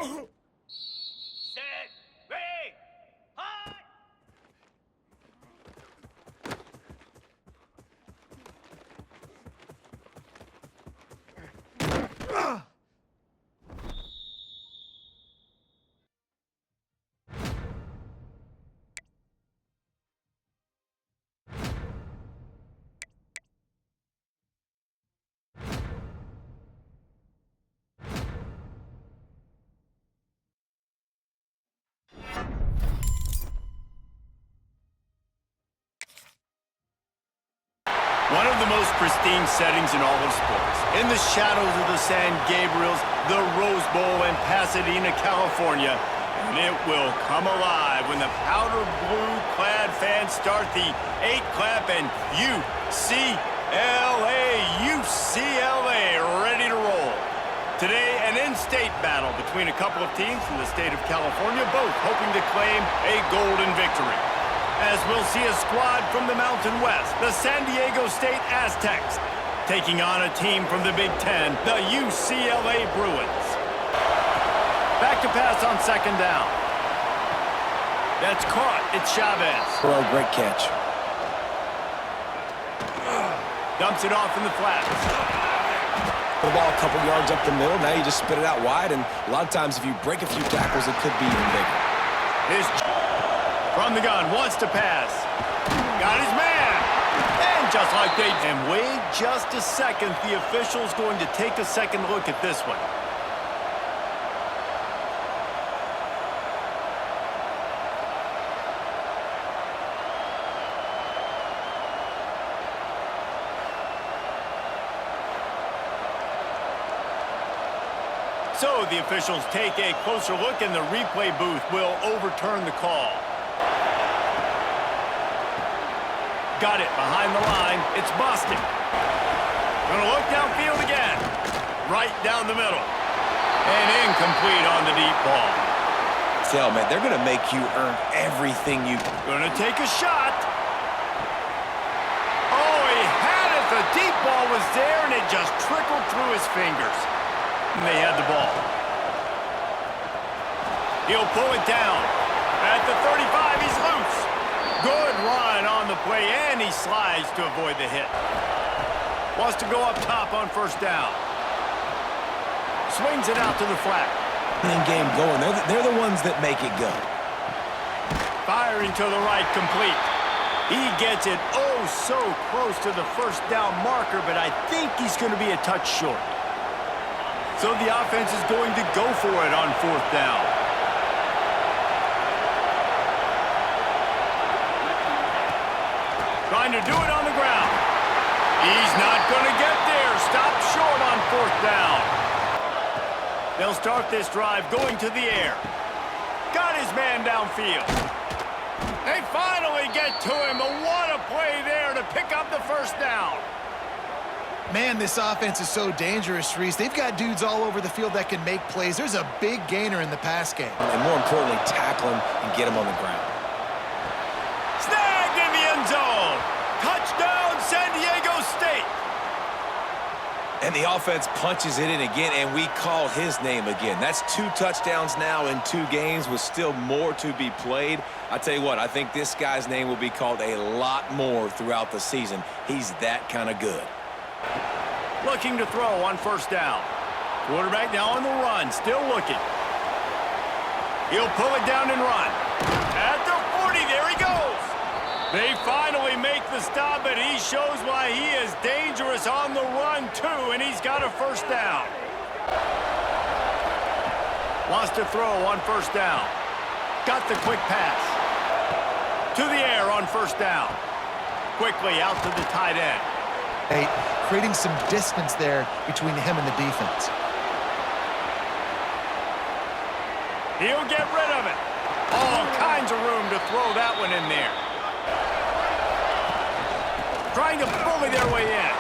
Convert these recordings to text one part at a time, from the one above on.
Set, ready, hot! One of the most pristine settings in all of sports. In the shadows of the San Gabriels, the Rose Bowl in Pasadena, California. And it will come alive when the powder blue-clad fans start the 8-clap and UCLA, ready to roll. Today, an in-state battle between a couple of teams from the state of California, both hoping to claim a golden victory. As we'll see a squad from the Mountain West, the San Diego State Aztecs, taking on a team from the Big Ten, the UCLA Bruins. Back to pass on second down. That's caught. It's Chavez. Well, great catch. Dumps it off in the flats. The ball a couple yards up the middle. Now you just spit it out wide, and a lot of times if you break a few tackles, it could be even bigger. Here's from the gun, wants to pass. Got his man. And just like they did. And wait just a second. The official's going to take a second look at this one. So the officials take a closer look, and the replay booth will overturn the call. Got it behind the line. It's Boston. Gonna look downfield again. Right down the middle. And incomplete on the deep ball. Tell, man, they're going to make you earn everything you... Gonna take a shot. Oh, he had it. The deep ball was there, and it just trickled through his fingers. And they had the ball. He'll pull it down. At the 35, he's loose. Good run on the play, and he slides to avoid the hit. Wants to go up top on first down. Swings it out to the flat. In-game going. They're the ones that make it go. Firing to the right, complete. He gets it oh so close to the first down marker, but I think he's going to be a touch short. So the offense is going to go for it on fourth down. Trying to do it on the ground. He's not going to get there. Stop short on fourth down. They'll start this drive going to the air. Got his man downfield. They finally get to him. But what a play there to pick up the first down. Man, this offense is so dangerous, Reese. They've got dudes all over the field that can make plays. There's a big gainer in the pass game. And more importantly, tackle him and get him on the ground. Snagged in the end zone. Touchdown, San Diego State. And the offense punches it in again, and we call his name again. That's 2 touchdowns now in 2 games with still more to be played. I tell you what, I think this guy's name will be called a lot more throughout the season. He's that kind of good. Looking to throw on first down. Quarterback now on the run, still looking. He'll pull it down and run. At the 40, there he goes. They finally make the stop, but he shows why he is dangerous on the run, too, and he's got a first down. Wants to throw on first down. Got the quick pass. To the air on first down. Quickly out to the tight end. Creating some distance there between him and the defense. He'll get rid of it. All kinds of room to throw that one in there. Trying to bully their way in.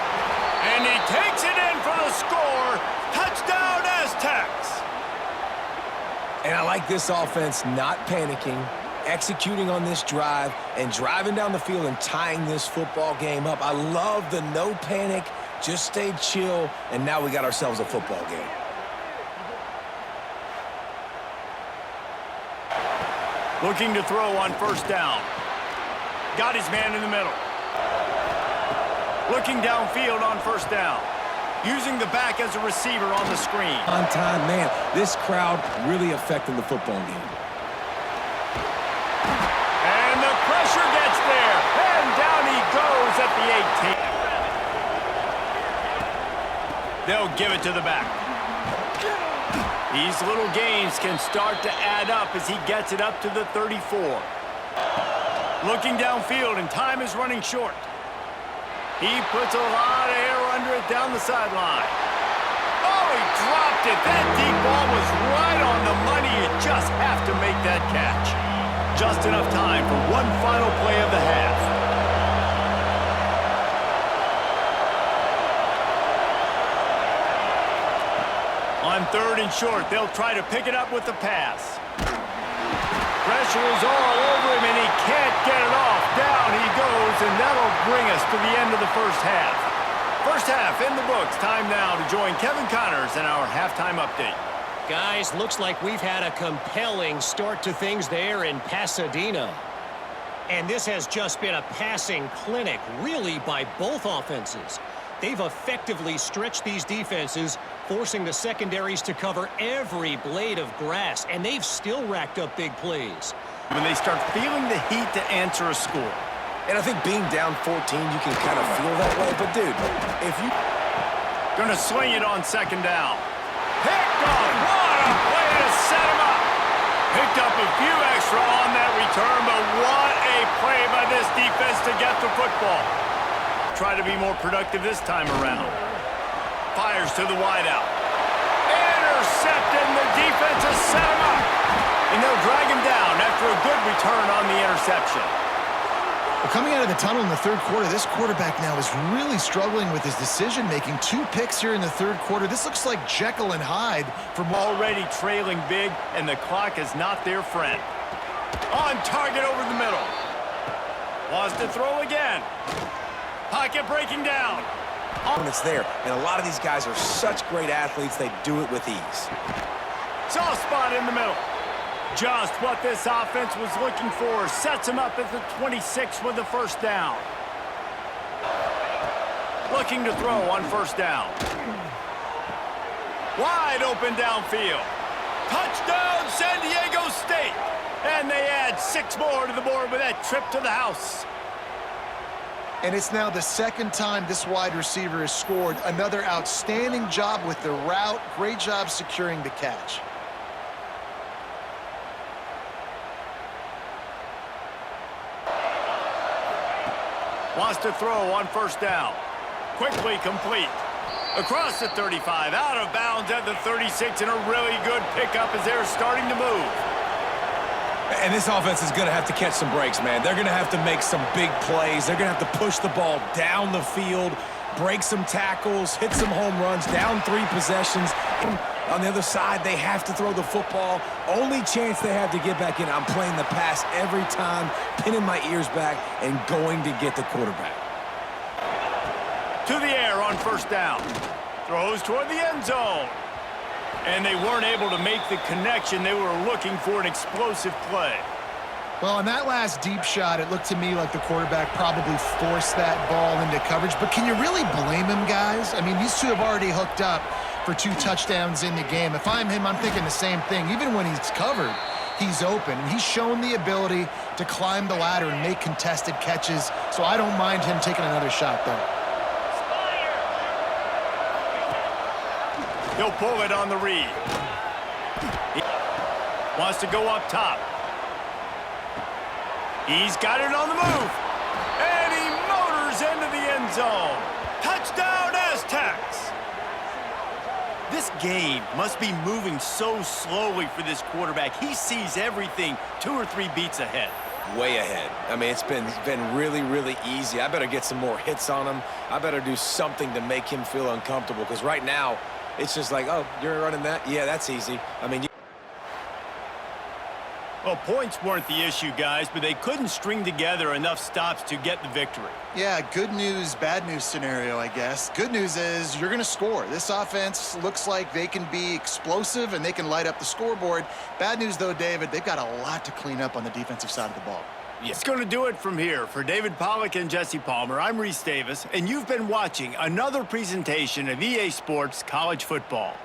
And he takes it in for the score. Touchdown, Aztecs. And I like this offense not panicking, executing on this drive, and driving down the field and tying this football game up. I love the no panic, just stay chill, and now we got ourselves a football game. Looking to throw on first down. Got his man in the middle. Looking downfield on first down. Using the back as a receiver on the screen. On time, man. This crowd really affecting the football game. And the pressure gets there. And down he goes at the 18. They'll give it to the back. These little gains can start to add up as he gets it up to the 34. Looking downfield, and time is running short. He puts a lot of air under it down the sideline. Oh, he dropped it. That deep ball was right on the money. You just have to make that catch. Just enough time for one final play of the half. On third and short, they'll try to pick it up with the pass. Pressure is all over him, and he can't get it off. Down he goes, and that'll bring us to the end of the first half. First half in the books. Time now to join Kevin Connors in our halftime update. Guys, looks like we've had a compelling start to things there in Pasadena. And this has just been a passing clinic, really, by both offenses. They've effectively stretched these defenses, forcing the secondaries to cover every blade of grass, and they've still racked up big plays. When they start feeling the heat to answer a score. And I think being down 14, you can kind of feel that way. But, dude, if you... Gonna swing it on second down. Picked off. What a play to set him up. Picked up a few extra on that return, but what a play by this defense to get the football. Try to be more productive this time around. Fires to the wideout. Intercepted, and the defense has set him up. And they'll drag him down after a good return on the interception. Well, coming out of the tunnel in the third quarter, this quarterback now is really struggling with his decision-making. 2 picks here in the third quarter. This looks like Jekyll and Hyde from already trailing big, and the clock is not their friend. On target over the middle. Wants to throw again. Pocket breaking down. When it's there, and a lot of these guys are such great athletes, they do it with ease. Soft spot in the middle. Just what this offense was looking for. Sets him up at the 26 with the first down. Looking to throw on first down. Wide open downfield. Touchdown, San Diego State. And they add 6 more to the board with that trip to the house. And it's now the second time this wide receiver has scored. Another outstanding job with the route. Great job securing the catch. Wants to throw on first down. Quickly complete. Across the 35, out of bounds at the 36, and a really good pickup as they're starting to move. And this offense is going to have to catch some breaks, man. They're going to have to make some big plays. They're going to have to push the ball down the field, break some tackles, hit some home runs, down 3 possessions. On the other side, they have to throw the football. Only chance they have to get back in, I'm playing the pass every time, pinning my ears back, and going to get the quarterback. To the air on first down. Throws toward the end zone. And they weren't able to make the connection. They were looking for an explosive play. Well, on that last deep shot, it looked to me like the quarterback probably forced that ball into coverage. But can you really blame him, guys? I mean, these two have already hooked up for 2 touchdowns in the game. If I'm him, I'm thinking the same thing. Even when he's covered, he's open. And he's shown the ability to climb the ladder and make contested catches. So I don't mind him taking another shot there. He'll pull it on the read. He wants to go up top. He's got it on the move. And he motors into the end zone. Touchdown, Aztecs! This game must be moving so slowly for this quarterback. He sees everything 2 or 3 beats ahead. Way ahead. I mean, it's been really, really easy. I better get some more hits on him. I better do something to make him feel uncomfortable, because right now, it's just like, oh, you're running that? Yeah, that's easy. I mean, Well, points weren't the issue, guys, but they couldn't string together enough stops to get the victory. Yeah, good news, bad news scenario, I guess. Good news is you're going to score. This offense looks like they can be explosive and they can light up the scoreboard. Bad news, though, David, they've got a lot to clean up on the defensive side of the ball. It's going to do it from here. For David Pollack and Jesse Palmer, I'm Reese Davis, and you've been watching another presentation of EA Sports College Football.